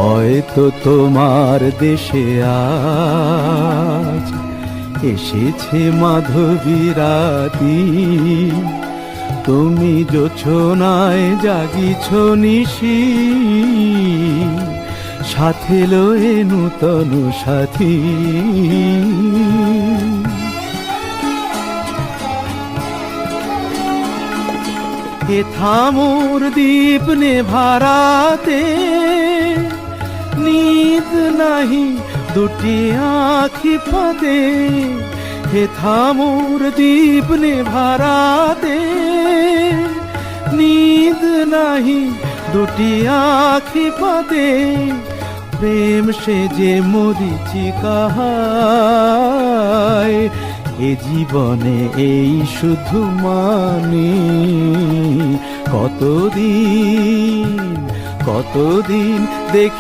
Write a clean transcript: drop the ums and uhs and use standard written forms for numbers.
হয়তো তোমার দেশে আজ এসেছে মাধবী রাতি, তুমি জোছনায় জাগিছ নিশি, সাথে লয়ে নূতন সাথী। হে থামোর দীপ নেভারাতে, নিদ নাহি দুটি আখি ফাঁদে। হে থামোর দীপ নেভারাতে, নিদ নাহি দুটি আখি ফাঁদে। প্রেম সে যে মরিচিকা হায়, এ জীবনে এই শুধু মানে। কতদিন কতদিন দেখি